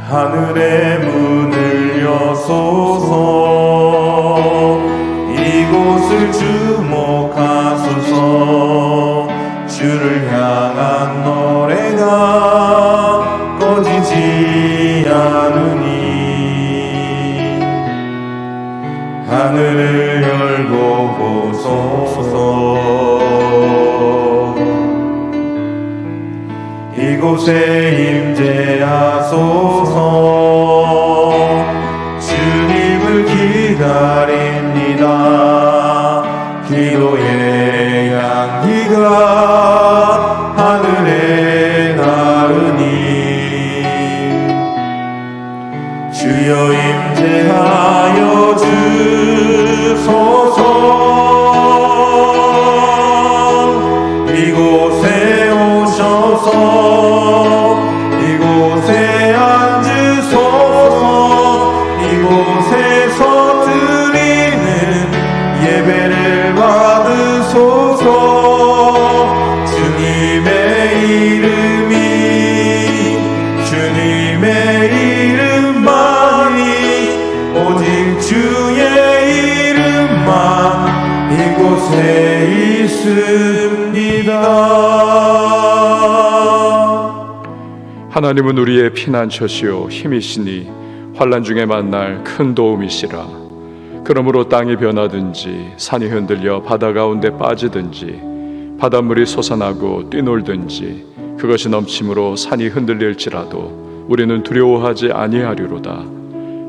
하늘의 문을 여소서. 이곳을 주목하소서. 주를 향한 노래가 꺼지지 않으니 하늘을 열고 보소서. 이곳에 임재하소서. 주님을 기다립니다. 기도의 향기가 하늘에 나르니 주여 임재하여 주소서. 이곳에 오셔서 이곳에 앉으소서. 이곳에서 드리는 예배를 받으소서. 주님의 이름만이 오직 주의 이름만 이곳에 있습니다. 하나님은 우리의 피난처시요 힘이시니 환난 중에 만날 큰 도움이시라. 그러므로 땅이 변하든지 산이 흔들려 바다 가운데 빠지든지 바닷물이 솟아나고 뛰놀든지 그것이 넘침으로 산이 흔들릴지라도 우리는 두려워하지 아니하리로다.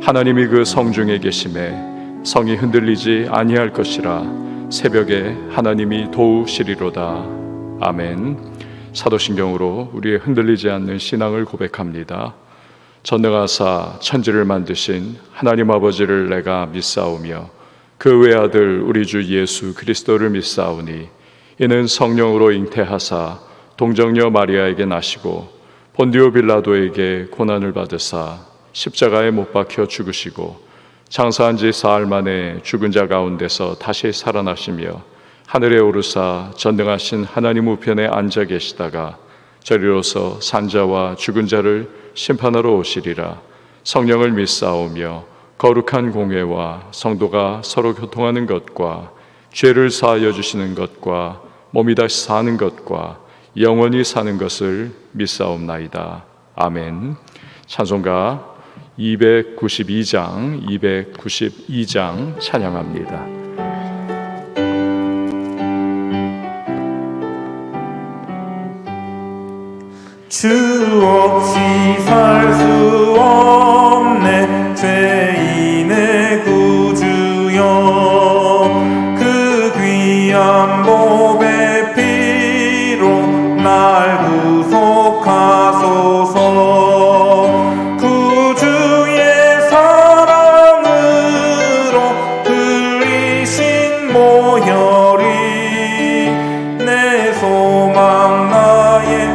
하나님이 그 성중에 계심에 성이 흔들리지 아니할 것이라. 새벽에 하나님이 도우시리로다. 아멘. 사도신경으로 우리의 흔들리지 않는 신앙을 고백합니다. 전능하사 천지를 만드신 하나님 아버지를 내가 믿사오며 그 외아들 우리 주 예수 그리스도를 믿사오니 이는 성령으로 잉태하사 동정녀 마리아에게 나시고 본디오 빌라도에게 고난을 받으사 십자가에 못 박혀 죽으시고 장사한 지 사흘 만에 죽은 자 가운데서 다시 살아나시며 하늘에 오르사 전능하신 하나님 우편에 앉아 계시다가 저리로서 산자와 죽은 자를 심판하러 오시리라. 성령을 믿사오며 거룩한 공회와 성도가 서로 교통하는 것과 죄를 사하여 주시는 것과 몸이 다시 사는 것과 영원히 사는 것을 믿사옵나이다. 아멘. 찬송가 292장 찬양합니다. 주 없이 살 수 없네 죄인의 구주여. 그 귀한 보배 피로 날 구속하소서. 구주의 사랑으로 흘리신 모혈이 내 소망 나의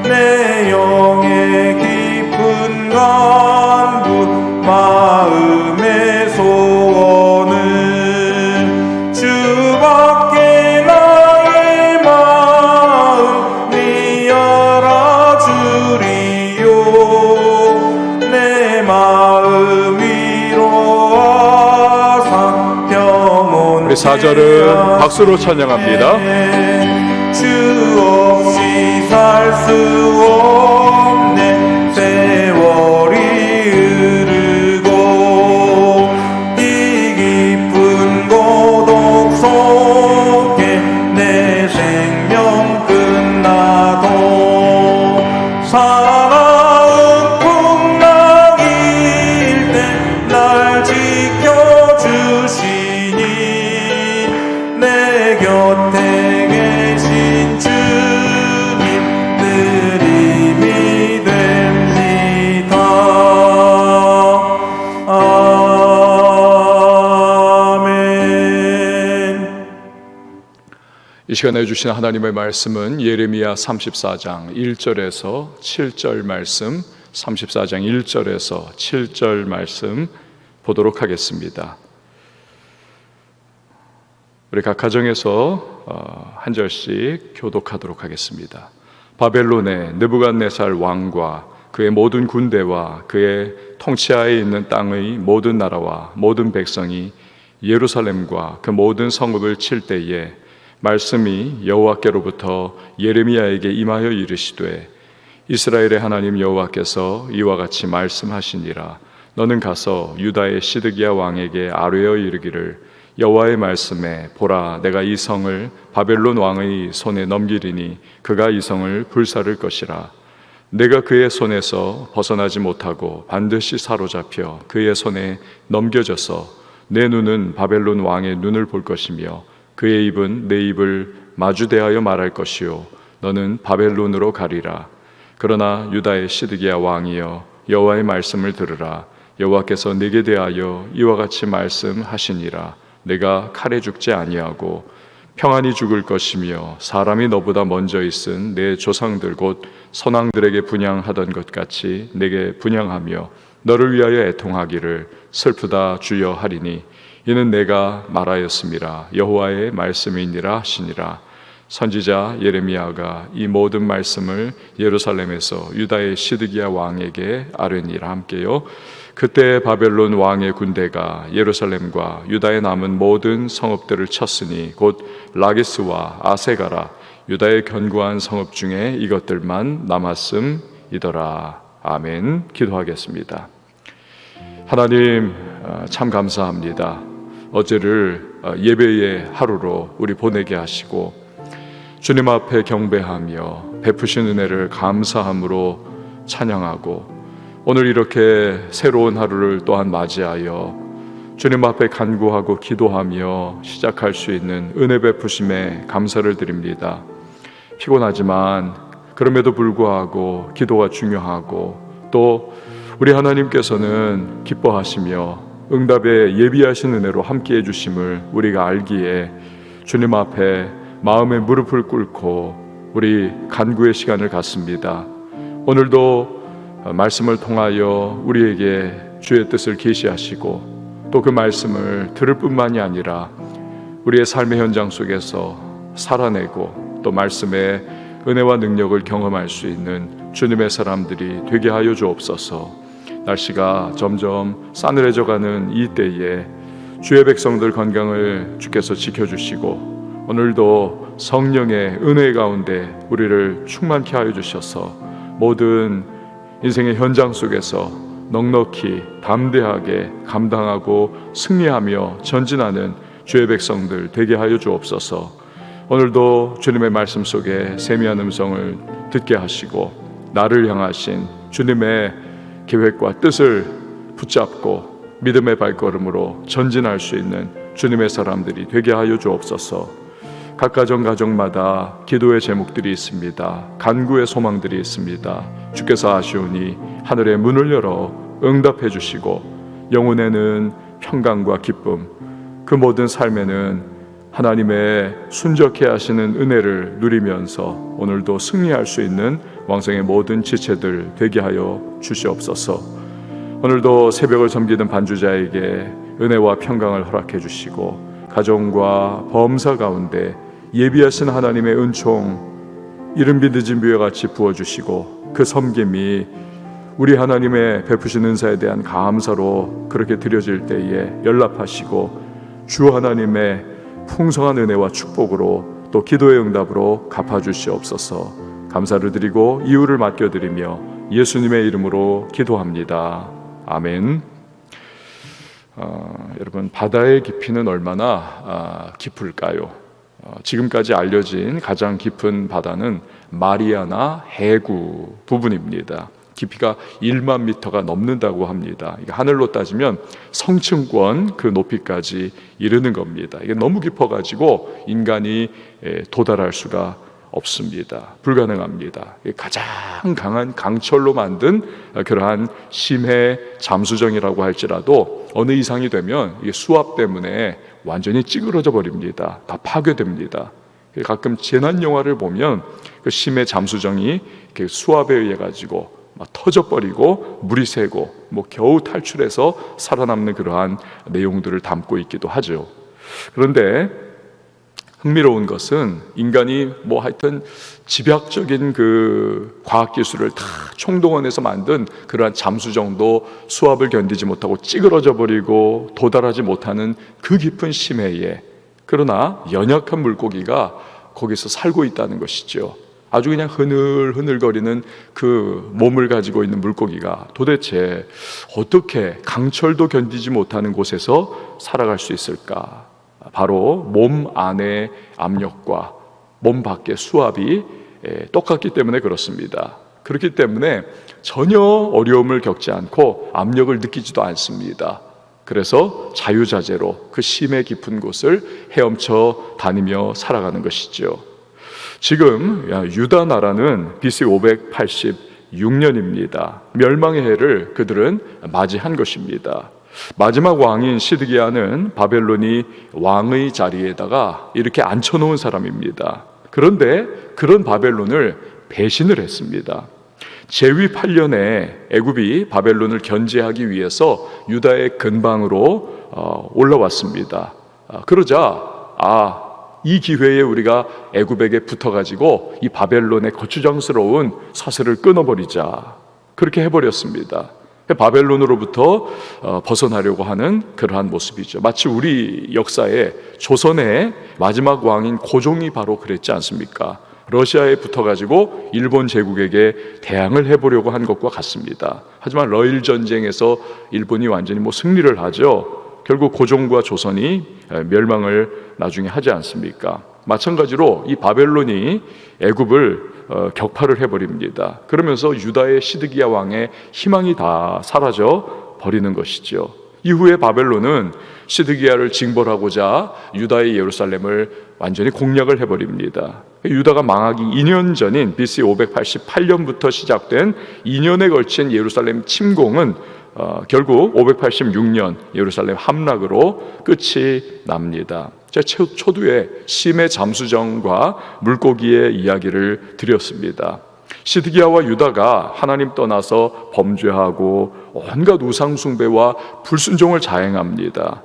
내 영의 깊은 간구 마음의 소원을 주밖에 나의 마음이 알아주리요. 내 마음 위로하사 평온. 우리 4절은 박수로 찬양합니다. 주 없이 살 수 없네 세월이 흐르고 이 깊은 고독 속에 내 생명 내 곁에 계신 주님 늘 힘이 됩니다. 아멘. 이 시간에 주신 하나님의 말씀은 예레미야 34장 1절에서 7절 말씀, 34장 1절에서 7절 말씀 보도록 하겠습니다. 우리 각 가정에서 한 절씩 교독하도록 하겠습니다. 바벨론의 느부갓네살 왕과 그의 모든 군대와 그의 통치하에 있는 땅의 모든 나라와 모든 백성이 예루살렘과 그 모든 성읍을 칠 때에 말씀이 여호와께로부터 예레미야에게 임하여 이르시되 이스라엘의 하나님 여호와께서 이와 같이 말씀하시니라. 너는 가서 유다의 시드기야 왕에게 아뢰어 이르기를 여호와의 말씀에 보라, 내가 이 성을 바벨론 왕의 손에 넘기리니 그가 이 성을 불사를 것이라. 내가 그의 손에서 벗어나지 못하고 반드시 사로잡혀 그의 손에 넘겨져서 내 눈은 바벨론 왕의 눈을 볼 것이며 그의 입은 내 입을 마주대하여 말할 것이요 너는 바벨론으로 가리라. 그러나 유다의 시드기야 왕이여 여호와의 말씀을 들으라. 여호와께서 내게 대하여 이와 같이 말씀하시니라. 내가 칼에 죽지 아니하고 평안히 죽을 것이며 사람이 너보다 먼저 있은 내 조상들 곧 선왕들에게 분향하던 것 같이 내게 분향하며 너를 위하여 애통하기를 슬프다 주여 하리니 이는 내가 말하였음이라. 여호와의 말씀이니라 하시니라. 선지자 예레미야가 이 모든 말씀을 예루살렘에서 유다의 시드기야 왕에게 아뢰니라. 함께요. 그때 바벨론 왕의 군대가 예루살렘과 유다에 남은 모든 성읍들을 쳤으니 곧 라기스와 아세가라 유다의 견고한 성읍 중에 이것들만 남았음이더라. 아멘. 기도하겠습니다. 하나님 참 감사합니다. 어제를 예배의 하루로 우리 보내게 하시고 주님 앞에 경배하며 베푸신 은혜를 감사함으로 찬양하고 오늘 이렇게 새로운 하루를 또한 맞이하여 주님 앞에 간구하고 기도하며 시작할 수 있는 은혜 베푸심에 감사를 드립니다. 피곤하지만 그럼에도 불구하고 기도가 중요하고 또 우리 하나님께서는 기뻐하시며 응답에 예비하신 은혜로 함께해 주심을 우리가 알기에 주님 앞에 마음의 무릎을 꿇고 우리 간구의 시간을 갖습니다. 오늘도 말씀을 통하여 우리에게 주의 뜻을 계시하시고 또 그 말씀을 들을 뿐만이 아니라 우리의 삶의 현장 속에서 살아내고 또 말씀의 은혜와 능력을 경험할 수 있는 주님의 사람들이 되게 하여 주옵소서. 날씨가 점점 싸늘해져가는 이 때에 주의 백성들 건강을 주께서 지켜주시고 오늘도 성령의 은혜 가운데 우리를 충만케 하여 주셔서 모든 인생의 현장 속에서 넉넉히 담대하게 감당하고 승리하며 전진하는 주의 백성들 되게 하여 주옵소서. 오늘도 주님의 말씀 속에 세미한 음성을 듣게 하시고 나를 향하신 주님의 계획과 뜻을 붙잡고 믿음의 발걸음으로 전진할 수 있는 주님의 사람들이 되게 하여 주옵소서. 각 가정마다 기도의 제목들이 있습니다. 간구의 소망들이 있습니다. 주께서 아시오니 하늘의 문을 열어 응답해 주시고 영혼에는 평강과 기쁨, 그 모든 삶에는 하나님의 순적해 하시는 은혜를 누리면서 오늘도 승리할 수 있는 왕성의 모든 지체들 되게 하여 주시옵소서. 오늘도 새벽을 섬기는 반주자에게 은혜와 평강을 허락해 주시고 가정과 범사 가운데 예비하신 하나님의 은총 이른비 늦은 비와 같이 부어주시고 그 섬김이 우리 하나님의 베푸신 은사에 대한 감사로 그렇게 드려질 때에 연락하시고 주 하나님의 풍성한 은혜와 축복으로 또 기도의 응답으로 갚아주시옵소서. 감사를 드리고 이유를 맡겨드리며 예수님의 이름으로 기도합니다. 아멘. 여러분, 바다의 깊이는 얼마나 깊을까요? 지금까지 알려진 가장 깊은 바다는 마리아나 해구 부분입니다. 깊이가 1만 미터가 넘는다고 합니다. 이게 하늘로 따지면 성층권 그 높이까지 이르는 겁니다. 이게 너무 깊어가지고 인간이 도달할 수가 없습니다. 불가능합니다. 가장 강한 강철로 만든 그러한 심해 잠수정이라고 할지라도 어느 이상이 되면 이게 수압 때문에 완전히 찌그러져 버립니다. 다 파괴됩니다. 가끔 재난 영화를 보면 그 심해 잠수정이 수압에 의해 가지고 막 터져버리고 물이 새고 겨우 탈출해서 살아남는 그러한 내용들을 담고 있기도 하죠. 그런데 흥미로운 것은 인간이 하여튼 집약적인 그 과학기술을 다 총동원해서 만든 그러한 잠수정도 수압을 견디지 못하고 찌그러져 버리고 도달하지 못하는 그 깊은 심해에, 그러나 연약한 물고기가 거기서 살고 있다는 것이죠. 아주 그냥 흐늘흐늘거리는 그 몸을 가지고 있는 물고기가 도대체 어떻게 강철도 견디지 못하는 곳에서 살아갈 수 있을까? 바로 몸 안의 압력과 몸 밖의 수압이 똑같기 때문에 그렇습니다. 그렇기 때문에 전혀 어려움을 겪지 않고 압력을 느끼지도 않습니다. 그래서 자유자재로 그 심해 깊은 곳을 헤엄쳐 다니며 살아가는 것이죠. 지금 유다 나라는 BC 586년입니다. 멸망의 해를 그들은 맞이한 것입니다. 마지막 왕인 시드기야는 바벨론이 왕의 자리에다가 이렇게 앉혀놓은 사람입니다. 그런데 그런 바벨론을 배신을 했습니다. 제위 8년에 애굽이 바벨론을 견제하기 위해서 유다의 근방으로 올라왔습니다. 그러자 이 기회에 우리가 애굽에게 붙어가지고 이 바벨론의 거추장스러운 사슬을 끊어버리자, 그렇게 해버렸습니다. 바벨론으로부터 벗어나려고 하는 그러한 모습이죠. 마치 우리 역사에 조선의 마지막 왕인 고종이 바로 그랬지 않습니까? 러시아에 붙어가지고 일본 제국에게 대항을 해보려고 한 것과 같습니다. 하지만 러일 전쟁에서 일본이 완전히 승리를 하죠. 결국 고종과 조선이 멸망을 나중에 하지 않습니까? 마찬가지로 이 바벨론이 애굽을 격파를 해버립니다. 그러면서 유다의 시드기야 왕의 희망이 다 사라져 버리는 것이죠. 이후에 바벨론은 시드기야를 징벌하고자 유다의 예루살렘을 완전히 공략을 해버립니다. 유다가 망하기 2년 전인 BC 588년부터 시작된 2년에 걸친 예루살렘 침공은 결국 586년 예루살렘 함락으로 끝이 납니다. 제가 초두에 심해 잠수정과 물고기의 이야기를 드렸습니다. 시드기야와 유다가 하나님 떠나서 범죄하고 온갖 우상 숭배와 불순종을 자행합니다.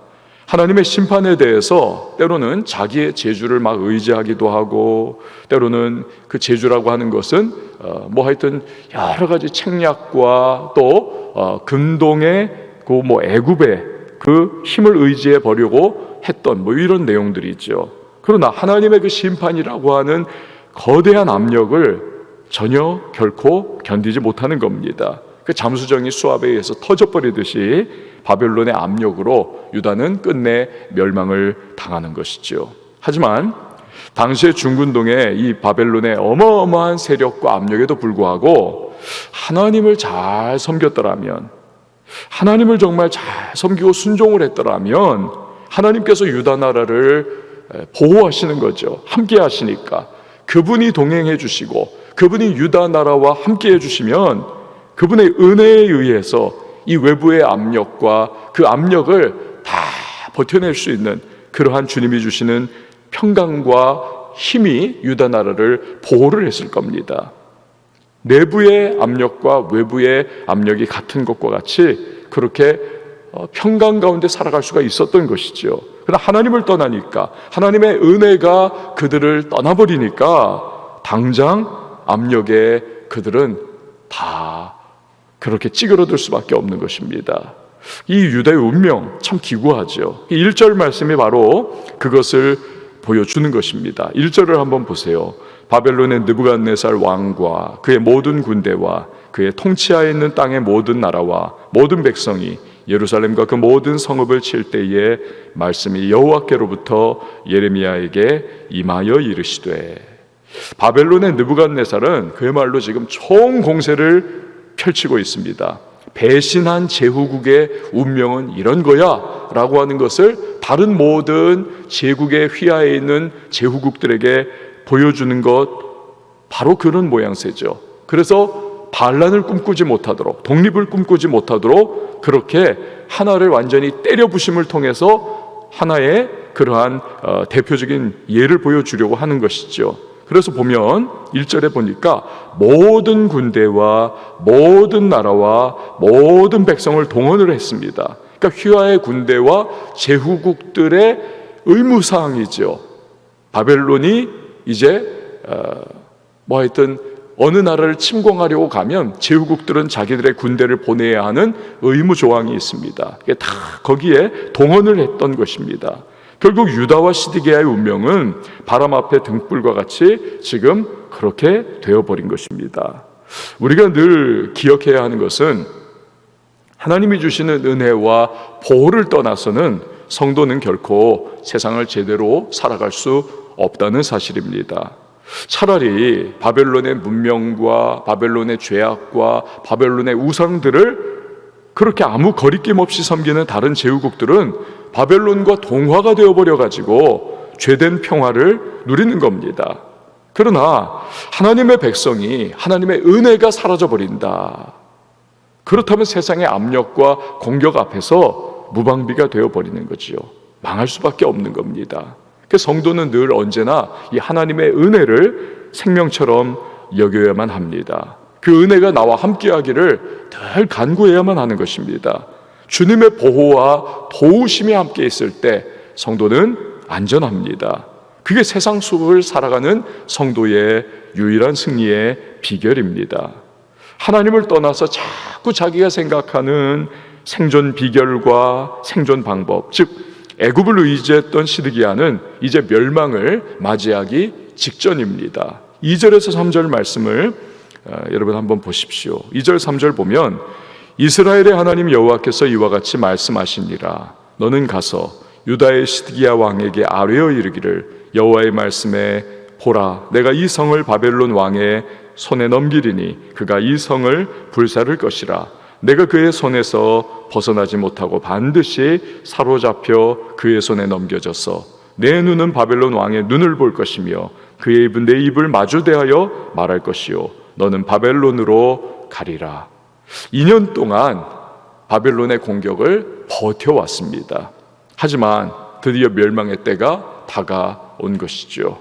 하나님의 심판에 대해서 때로는 자기의 재주를 막 의지하기도 하고, 때로는 그 재주라고 하는 것은 하여튼 여러 가지 책략과 또 근동의 애굽의 그 힘을 의지해 보려고 했던 이런 내용들이 있죠. 그러나 하나님의 그 심판이라고 하는 거대한 압력을 전혀 결코 견디지 못하는 겁니다. 그 잠수정이 수압에 의해서 터져버리듯이 바벨론의 압력으로 유다는 끝내 멸망을 당하는 것이죠. 하지만 당시의 중근동의 이 바벨론의 어마어마한 세력과 압력에도 불구하고 하나님을 잘 섬겼더라면, 하나님을 정말 잘 섬기고 순종을 했더라면 하나님께서 유다 나라를 보호하시는 거죠. 함께 하시니까 그분이 동행해 주시고 그분이 유다 나라와 함께 해주시면 그분의 은혜에 의해서 이 외부의 압력과 그 압력을 다 버텨낼 수 있는 그러한 주님이 주시는 평강과 힘이 유다 나라를 보호를 했을 겁니다. 내부의 압력과 외부의 압력이 같은 것과 같이 그렇게 평강 가운데 살아갈 수가 있었던 것이죠. 그러나 하나님을 떠나니까, 하나님의 은혜가 그들을 떠나버리니까 당장 압력에 그들은 다 그렇게 찌그러들 수밖에 없는 것입니다. 이 유다의 운명 참 기구하죠. 1절 말씀이 바로 그것을 보여주는 것입니다. 1절을 한번 보세요. 바벨론의 느부갓네살 왕과 그의 모든 군대와 그의 통치하에 있는 땅의 모든 나라와 모든 백성이 예루살렘과 그 모든 성읍을 칠 때에 말씀이 여호와께로부터 예레미야에게 임하여 이르시되, 바벨론의 느부갓네살은 그야말로 지금 총 공세를 펼치고 있습니다. 배신한 제후국의 운명은 이런 거야 라고 하는 것을 다른 모든 제국의 휘하에 있는 제후국들에게 보여주는 것, 바로 그런 모양새죠. 그래서 반란을 꿈꾸지 못하도록, 독립을 꿈꾸지 못하도록 그렇게 하나를 완전히 때려 부심을 통해서 하나의 그러한 대표적인 예를 보여주려고 하는 것이죠. 그래서 보면 1절에 보니까 모든 군대와 모든 나라와 모든 백성을 동원을 했습니다. 그러니까 휘하의 군대와 제후국들의 의무사항이죠. 바벨론이 이제 하여튼 어느 나라를 침공하려고 가면 제후국들은 자기들의 군대를 보내야 하는 의무 조항이 있습니다. 다 거기에 동원을 했던 것입니다. 결국 유다와 시드기야의 운명은 바람 앞에 등불과 같이 지금 그렇게 되어버린 것입니다. 우리가 늘 기억해야 하는 것은 하나님이 주시는 은혜와 보호를 떠나서는 성도는 결코 세상을 제대로 살아갈 수 없다는 사실입니다. 차라리 바벨론의 문명과 바벨론의 죄악과 바벨론의 우상들을 그렇게 아무 거리낌 없이 섬기는 다른 제후국들은 바벨론과 동화가 되어버려가지고 죄된 평화를 누리는 겁니다. 그러나 하나님의 백성이 하나님의 은혜가 사라져버린다. 그렇다면 세상의 압력과 공격 앞에서 무방비가 되어버리는 거지요. 망할 수밖에 없는 겁니다. 성도는 늘 언제나 이 하나님의 은혜를 생명처럼 여겨야만 합니다. 그 은혜가 나와 함께하기를 늘 간구해야만 하는 것입니다. 주님의 보호와 도우심이 함께 있을 때 성도는 안전합니다. 그게 세상 속을 살아가는 성도의 유일한 승리의 비결입니다. 하나님을 떠나서 자꾸 자기가 생각하는 생존 비결과 생존 방법, 즉 애굽을 의지했던 시드기야는 이제 멸망을 맞이하기 직전입니다. 2절에서 3절 말씀을 여러분 한번 보십시오. 2절 3절 보면 이스라엘의 하나님 여호와께서 이와 같이 말씀하시니라. 너는 가서 유다의 시드기야 왕에게 아뢰어 이르기를 여호와의 말씀에 보라, 내가 이 성을 바벨론 왕의 손에 넘기리니 그가 이 성을 불사를 것이라. 내가 그의 손에서 벗어나지 못하고 반드시 사로잡혀 그의 손에 넘겨져서 내 눈은 바벨론 왕의 눈을 볼 것이며 그의 입은 내 입을 마주 대하여 말할 것이요 너는 바벨론으로 가리라. 2년 동안 바벨론의 공격을 버텨왔습니다. 하지만 드디어 멸망의 때가 다가온 것이죠.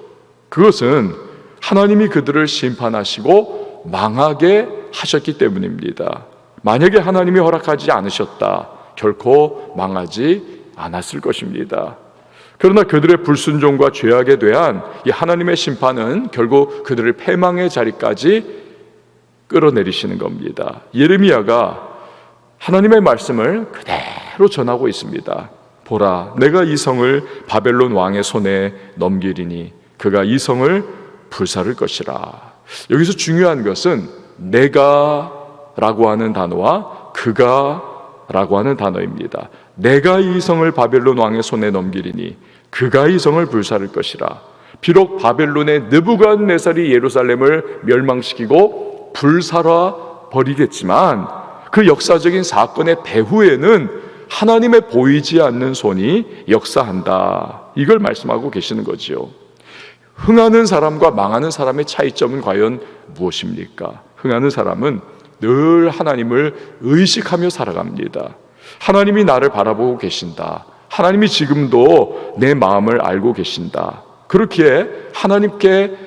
그것은 하나님이 그들을 심판하시고 망하게 하셨기 때문입니다. 만약에 하나님이 허락하지 않으셨다, 결코 망하지 않았을 것입니다. 그러나 그들의 불순종과 죄악에 대한 이 하나님의 심판은 결국 그들을 패망의 자리까지 끌어내리시는 겁니다. 예레미야가 하나님의 말씀을 그대로 전하고 있습니다. 보라, 내가 이 성을 바벨론 왕의 손에 넘기리니 그가 이 성을 불사를 것이라. 여기서 중요한 것은 내가 라고 하는 단어와 그가 라고 하는 단어입니다. 내가 이 성을 바벨론 왕의 손에 넘기리니 그가 이 성을 불사를 것이라. 비록 바벨론의 느부갓네살이 예루살렘을 멸망시키고 불살아 버리겠지만 그 역사적인 사건의 배후에는 하나님의 보이지 않는 손이 역사한다. 이걸 말씀하고 계시는 거지요. 흥하는 사람과 망하는 사람의 차이점은 과연 무엇입니까? 흥하는 사람은 늘 하나님을 의식하며 살아갑니다. 하나님이 나를 바라보고 계신다. 하나님이 지금도 내 마음을 알고 계신다. 그렇기에 하나님께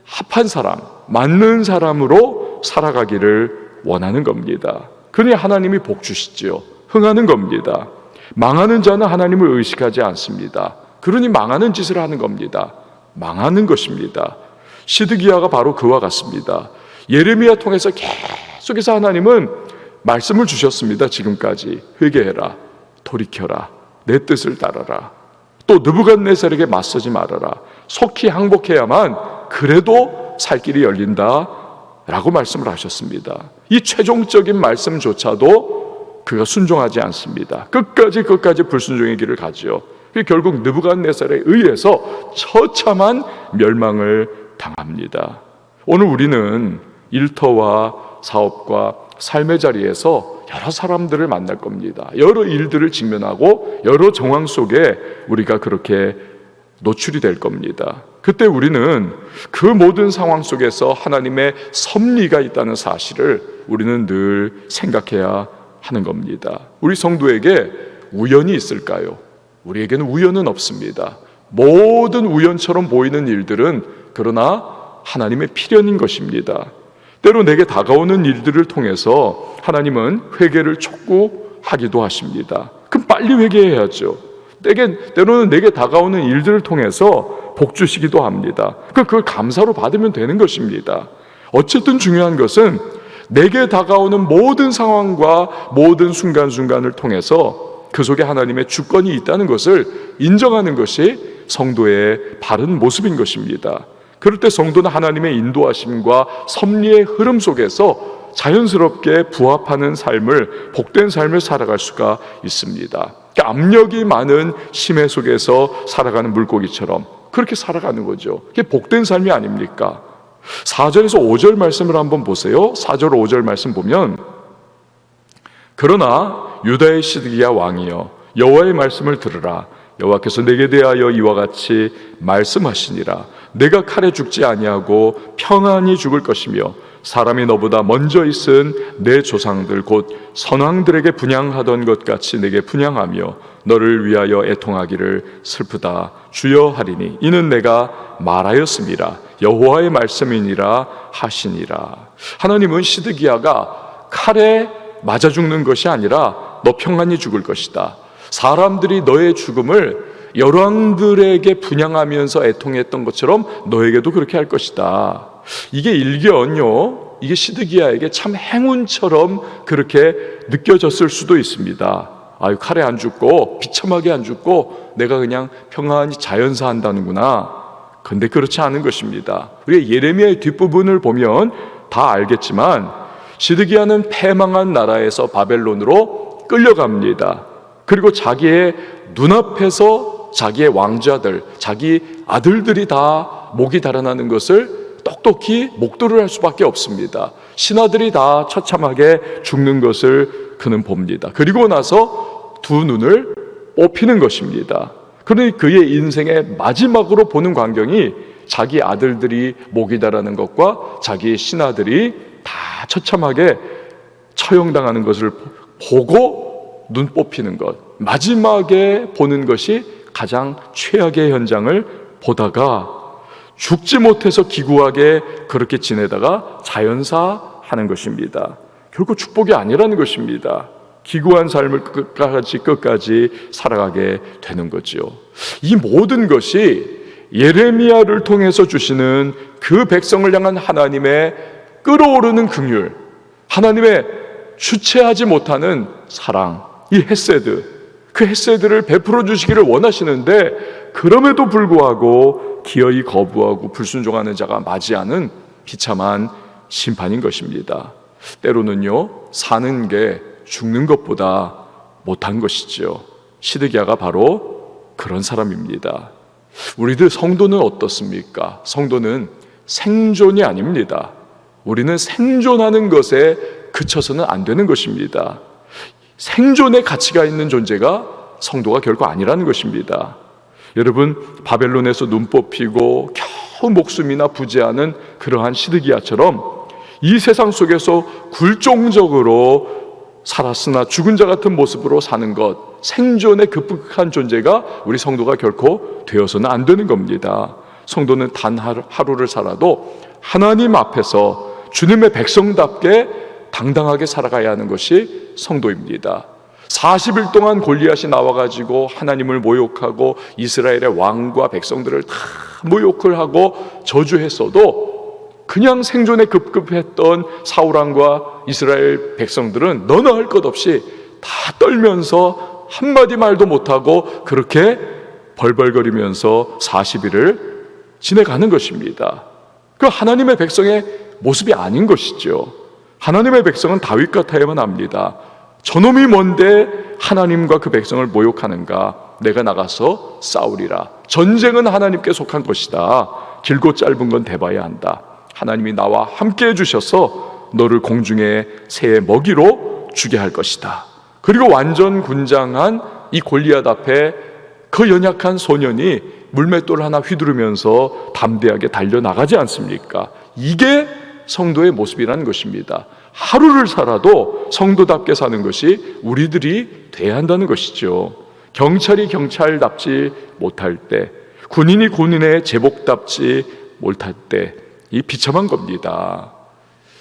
합한 사람, 맞는 사람으로 살아가기를 원하는 겁니다. 그러니 하나님이 복 주시지요. 흥하는 겁니다. 망하는 자는 하나님을 의식하지 않습니다. 그러니 망하는 짓을 하는 겁니다. 망하는 것입니다. 시드기야가 바로 그와 같습니다. 예레미야 통해서 계속해서 하나님은 말씀을 주셨습니다. 지금까지 회개해라, 돌이켜라, 내 뜻을 따라라, 또 느부갓네살에게 맞서지 말아라, 속히 항복해야만 그래도 살 길이 열린다 라고 말씀을 하셨습니다. 이 최종적인 말씀조차도 그가 순종하지 않습니다. 끝까지 불순종의 길을 가죠. 결국 느부갓네살에 의해서 처참한 멸망을 당합니다. 오늘 우리는 일터와 사업과 삶의 자리에서 여러 사람들을 만날 겁니다. 여러 일들을 직면하고 여러 정황 속에 우리가 그렇게 노출이 될 겁니다. 그때 우리는 그 모든 상황 속에서 하나님의 섭리가 있다는 사실을 우리는 늘 생각해야 하는 겁니다. 우리 성도에게 우연이 있을까요? 우리에게는 우연은 없습니다. 모든 우연처럼 보이는 일들은 그러나 하나님의 필연인 것입니다. 때로 내게 다가오는 일들을 통해서 하나님은 회개를 촉구하기도 하십니다. 그럼 빨리 회개해야죠. 때로는 내게 다가오는 일들을 통해서 복 주시기도 합니다. 그걸 감사로 받으면 되는 것입니다. 어쨌든 중요한 것은 내게 다가오는 모든 상황과 모든 순간순간을 통해서 그 속에 하나님의 주권이 있다는 것을 인정하는 것이 성도의 바른 모습인 것입니다. 그럴 때 성도는 하나님의 인도하심과 섭리의 흐름 속에서 자연스럽게 부합하는 삶을, 복된 삶을 살아갈 수가 있습니다. 압력이 많은 심해 속에서 살아가는 물고기처럼 그렇게 살아가는 거죠. 그게 복된 삶이 아닙니까? 4절에서 5절 말씀을 한번 보세요. 4절 5절 말씀 보면, 그러나 유다의 시드기야 왕이여 여호와의 말씀을 들으라. 여호와께서 내게 대하여 이와 같이 말씀하시니라. 내가 칼에 죽지 아니하고 평안히 죽을 것이며 사람이 너보다 먼저 있은 내 조상들 곧 선왕들에게 분향하던 것 같이 내게 분향하며 너를 위하여 애통하기를 슬프다 주여 하리니 이는 내가 말하였음이라. 여호와의 말씀이니라 하시니라. 하나님은 시드기야가 칼에 맞아 죽는 것이 아니라 너 평안히 죽을 것이다. 사람들이 너의 죽음을 열왕들에게 분향하면서 애통했던 것처럼 너에게도 그렇게 할 것이다. 이게 일견요, 이게 시드기야에게 참 행운처럼 그렇게 느껴졌을 수도 있습니다. 아유, 칼에 안 죽고 비참하게 안 죽고 내가 그냥 평안히 자연사한다는구나. 근데 그렇지 않은 것입니다. 우리 예레미야의 뒷부분을 보면 다 알겠지만 시드기야는 패망한 나라에서 바벨론으로 끌려갑니다. 그리고 자기의 눈앞에서 자기의 왕자들, 자기 아들들이 다 목이 달아나는 것을 똑똑히 목도를 할 수밖에 없습니다. 신하들이 다 처참하게 죽는 것을 그는 봅니다. 그리고 나서 두 눈을 뽑히는 것입니다. 그러니 그의 인생의 마지막으로 보는 광경이 자기 아들들이 목이 달아나는 것과 자기 신하들이 다 처참하게 처형당하는 것을 보고 눈 뽑히는 것, 마지막에 보는 것이 가장 최악의 현장을 보다가 죽지 못해서 기구하게 그렇게 지내다가 자연사하는 것입니다. 결국 축복이 아니라는 것입니다. 기구한 삶을 끝까지 살아가게 되는 거죠. 이 모든 것이 예레미야를 통해서 주시는 그 백성을 향한 하나님의 끌어오르는 긍휼, 하나님의 주체하지 못하는 사랑, 이 헤세드, 그 헤세드를 베풀어 주시기를 원하시는데 그럼에도 불구하고 기어이 거부하고 불순종하는 자가 맞이하는 비참한 심판인 것입니다. 때로는요, 사는 게 죽는 것보다 못한 것이죠. 시드기야가 바로 그런 사람입니다. 우리들 성도는 어떻습니까? 성도는 생존이 아닙니다. 우리는 생존하는 것에 그쳐서는 안 되는 것입니다. 생존의 가치가 있는 존재가 성도가 결코 아니라는 것입니다. 여러분, 바벨론에서 눈 뽑히고 겨우 목숨이나 부재하는 그러한 시드기야처럼 이 세상 속에서 굴종적으로 살았으나 죽은 자 같은 모습으로 사는 것, 생존에 급급한 존재가 우리 성도가 결코 되어서는 안 되는 겁니다. 성도는 단 하루를 살아도 하나님 앞에서 주님의 백성답게 당당하게 살아가야 하는 것이 성도입니다. 40일 동안 골리앗이 나와가지고 하나님을 모욕하고 이스라엘의 왕과 백성들을 다 모욕을 하고 저주했어도 그냥 생존에 급급했던 사울왕과 이스라엘 백성들은 너나 할 것 없이 다 떨면서 한마디 말도 못하고 그렇게 벌벌거리면서 40일을 지내가는 것입니다. 그 하나님의 백성의 모습이 아닌 것이죠. 하나님의 백성은 다윗 같아야만 합니다. 저놈이 뭔데 하나님과 그 백성을 모욕하는가? 내가 나가서 싸우리라. 전쟁은 하나님께 속한 것이다. 길고 짧은 건 대봐야 한다. 하나님이 나와 함께 해주셔서 너를 공중의 새의 먹이로 주게 할 것이다. 그리고 완전 군장한 이 골리앗 앞에 그 연약한 소년이 물맷돌 하나 휘두르면서 담대하게 달려나가지 않습니까? 이게 성도의 모습이라는 것입니다. 하루를 살아도 성도답게 사는 것이 우리들이 돼야 한다는 것이죠. 경찰이 경찰답지 못할 때, 군인이 군인의 제복답지 못할 때, 이 비참한 겁니다.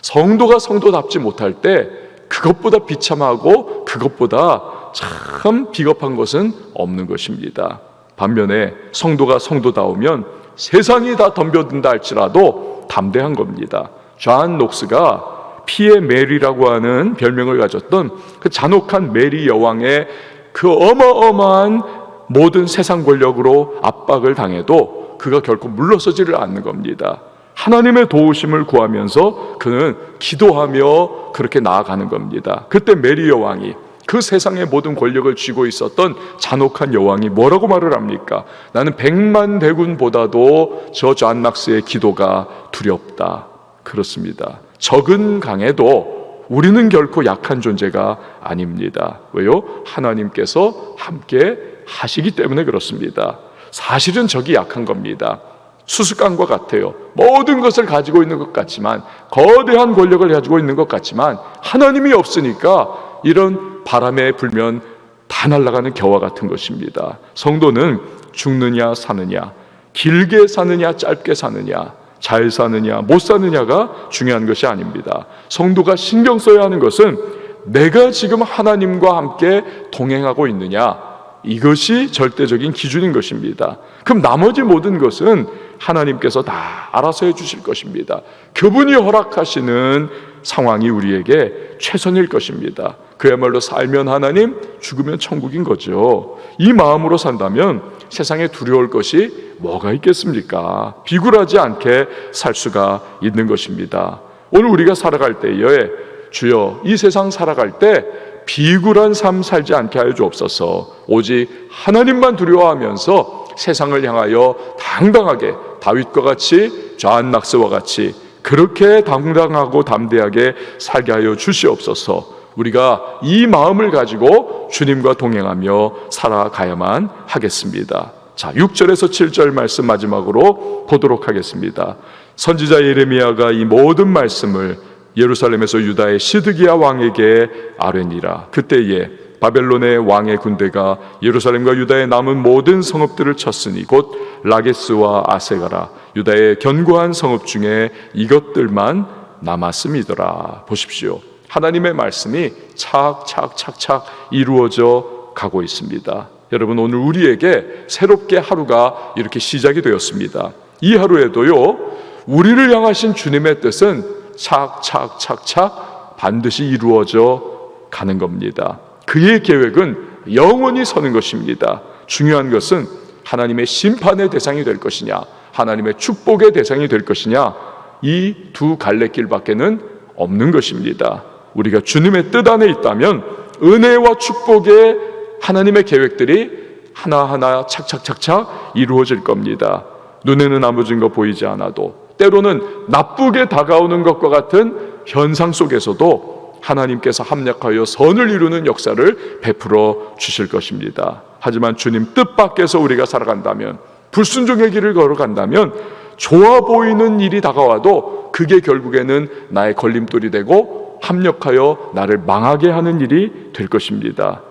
성도가 성도답지 못할 때 그것보다 비참하고 그것보다 참 비겁한 것은 없는 것입니다. 반면에 성도가 성도다우면 세상이 다 덤벼든다 할지라도 담대한 겁니다. 존 녹스가 피의 메리라고 하는 별명을 가졌던 그 잔혹한 메리 여왕의 그 어마어마한 모든 세상 권력으로 압박을 당해도 그가 결코 물러서지를 않는 겁니다. 하나님의 도우심을 구하면서 그는 기도하며 그렇게 나아가는 겁니다. 그때 메리 여왕이, 그 세상의 모든 권력을 쥐고 있었던 잔혹한 여왕이 뭐라고 말을 합니까? 나는 100만 대군보다도 저 존 녹스의 기도가 두렵다. 그렇습니다. 적은 강해도 우리는 결코 약한 존재가 아닙니다. 왜요? 하나님께서 함께 하시기 때문에 그렇습니다. 사실은 적이 약한 겁니다. 수수깡과 같아요. 모든 것을 가지고 있는 것 같지만, 거대한 권력을 가지고 있는 것 같지만 하나님이 없으니까 이런 바람에 불면 다 날아가는 겨와 같은 것입니다. 성도는 죽느냐 사느냐, 길게 사느냐 짧게 사느냐, 잘 사느냐 못 사느냐가 중요한 것이 아닙니다. 성도가 신경 써야 하는 것은 내가 지금 하나님과 함께 동행하고 있느냐, 이것이 절대적인 기준인 것입니다. 그럼 나머지 모든 것은 하나님께서 다 알아서 해주실 것입니다. 그분이 허락하시는 상황이 우리에게 최선일 것입니다. 그야말로 살면 하나님, 죽으면 천국인 거죠. 이 마음으로 산다면 세상에 두려울 것이 뭐가 있겠습니까? 비굴하지 않게 살 수가 있는 것입니다. 오늘 우리가 살아갈 때에 주여, 이 세상 살아갈 때 비굴한 삶 살지 않게 하여 주옵소서. 오직 하나님만 두려워하면서 세상을 향하여 당당하게, 다윗과 같이, 존 녹스와 같이 그렇게 당당하고 담대하게 살게 하여 주시옵소서. 우리가 이 마음을 가지고 주님과 동행하며 살아가야만 하겠습니다. 자, 6절에서 7절 말씀 마지막으로 보도록 하겠습니다. 선지자 예레미야가 이 모든 말씀을 예루살렘에서 유다의 시드기야 왕에게 아뢰니라. 그때에 바벨론의 왕의 군대가 예루살렘과 유다의 남은 모든 성읍들을 쳤으니 곧 라게스와 아세가라, 유다의 견고한 성읍 중에 이것들만 남았음이더라. 보십시오. 하나님의 말씀이 착착착착 이루어져 가고 있습니다. 여러분, 오늘 우리에게 새롭게 하루가 이렇게 시작이 되었습니다. 이 하루에도요, 우리를 향하신 주님의 뜻은 착착착착 반드시 이루어져 가는 겁니다. 그의 계획은 영원히 서는 것입니다. 중요한 것은 하나님의 심판의 대상이 될 것이냐, 하나님의 축복의 대상이 될 것이냐, 이 두 갈래길밖에는 없는 것입니다. 우리가 주님의 뜻 안에 있다면 은혜와 축복의 하나님의 계획들이 하나하나 착착착착 이루어질 겁니다. 눈에는 아무 증거 보이지 않아도, 때로는 나쁘게 다가오는 것과 같은 현상 속에서도 하나님께서 합력하여 선을 이루는 역사를 베풀어 주실 것입니다. 하지만 주님 뜻 밖에서 우리가 살아간다면, 불순종의 길을 걸어간다면 좋아 보이는 일이 다가와도 그게 결국에는 나의 걸림돌이 되고 합력하여 나를 망하게 하는 일이 될 것입니다.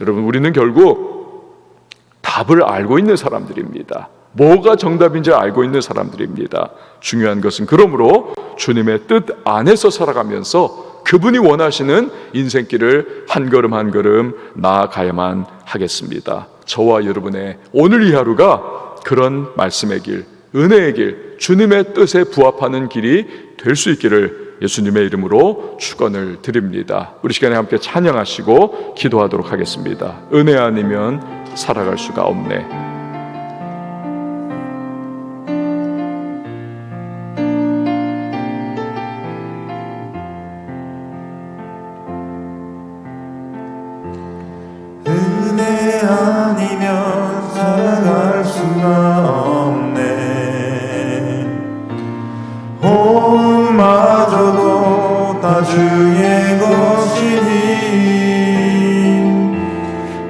여러분, 우리는 결국 답을 알고 있는 사람들입니다. 뭐가 정답인지 알고 있는 사람들입니다. 중요한 것은 그러므로 주님의 뜻 안에서 살아가면서 그분이 원하시는 인생길을 한 걸음 한 걸음 나아가야만 하겠습니다. 저와 여러분의 오늘 이 하루가 그런 말씀의 길, 은혜의 길, 주님의 뜻에 부합하는 길이 될 수 있기를 예수님의 이름으로 축원을 드립니다. 우리 시간에 함께 찬양하시고 기도하도록 하겠습니다. 은혜 아니면 살아갈 수가 없네. 은혜 아니면 살아갈 수가 없네. 호흡마저도 다 주의 것이니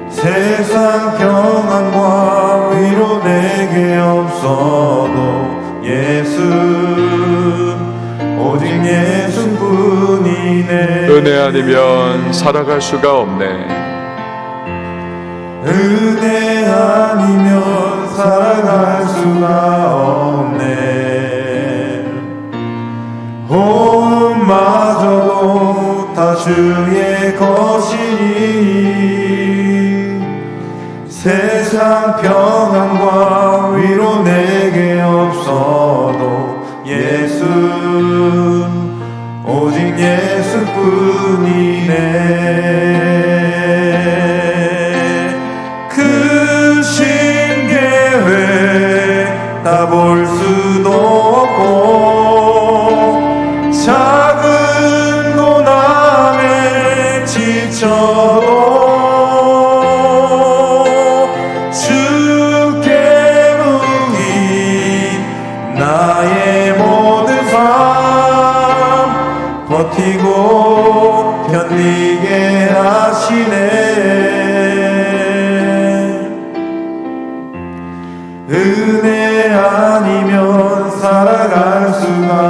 세상 평안과 위로 내게 없어도 예수 오직 예수뿐이네. 은혜 아니면 살아갈 수가 없네. 은혜 아니면 살아갈 수가 없네. 호흡마저도 다 주의 것이니 세상 평안과 위로 내게 없어도 예수 오직 예수뿐이네. 크신 계획 다 볼 수도 없고 작은 고난에 지쳐도 주께 묶인 나의 모든 삶 버티고 견디게 하시네. 은혜 아니면 살아갈 수가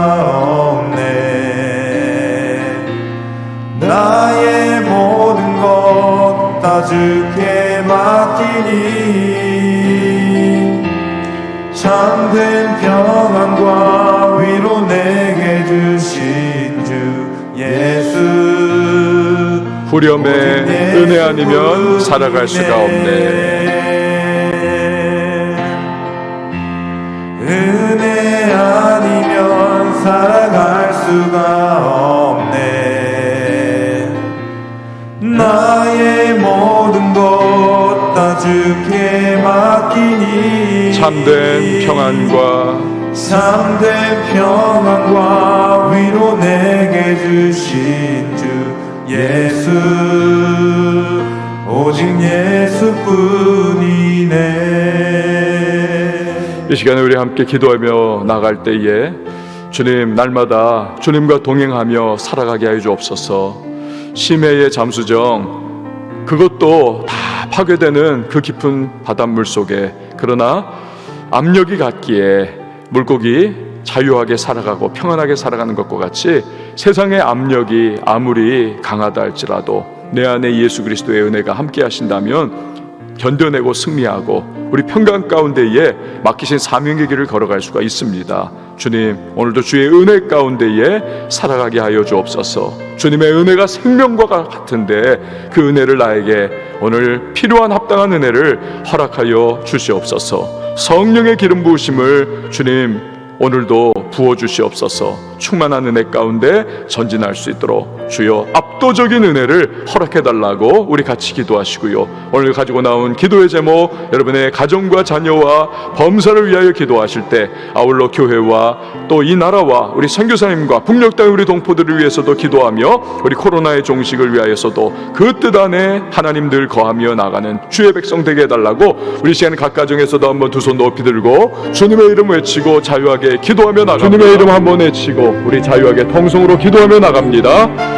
없네. 나의 모든 것 다 주께 맡기니 참된 평안과 위로 내게 주신 주 예수 후렴에 은혜 아니면 살아갈 수가 없네. 은혜 아니면 살아갈 수가 없네. 나의 모든 것 다 주께 맡기니 참된 평안과 위로 내게 주신 주 예수 오직 예수뿐이네. 이 시간에 우리 함께 기도하며 나갈 때에 주님 날마다 주님과 동행하며 살아가게 하여 주옵소서. 심해의 잠수정 그것도 다 파괴되는 그 깊은 바닷물 속에 그러나 압력이 같기에 물고기 자유하게 살아가고 평안하게 살아가는 것과 같이 세상의 압력이 아무리 강하다 할지라도 내 안에 예수 그리스도의 은혜가 함께 하신다면 견뎌내고 승리하고 우리 평강 가운데에 맡기신 사명의 길을 걸어갈 수가 있습니다. 주님 오늘도 주의 은혜 가운데에 살아가게 하여 주옵소서. 주님의 은혜가 생명과 같은데 그 은혜를 나에게 오늘 필요한 합당한 은혜를 허락하여 주시옵소서. 성령의 기름 부으심을 주님 오늘도 부어주시옵소서. 충만한 은혜 가운데 전진할 수 있도록 주여 압도적인 은혜를 허락해달라고 우리 같이 기도하시고요. 오늘 가지고 나온 기도의 제목 여러분의 가정과 자녀와 범사를 위하여 기도하실 때 아울러 교회와 또 이 나라와 우리 선교사님과 북녘 땅 우리 동포들을 위해서도 기도하며 우리 코로나의 종식을 위하여서도 그 뜻 안에 하나님 늘 거하며 나가는 주의 백성 되게 해달라고 우리 시간 각 가정에서도 한번 두 손 높이 들고 주님의 이름 외치고 자유하게 기도하며 나갑니다. 주님의 이름 한번 외치고 우리 자유하게 통성으로 기도하며 나갑니다.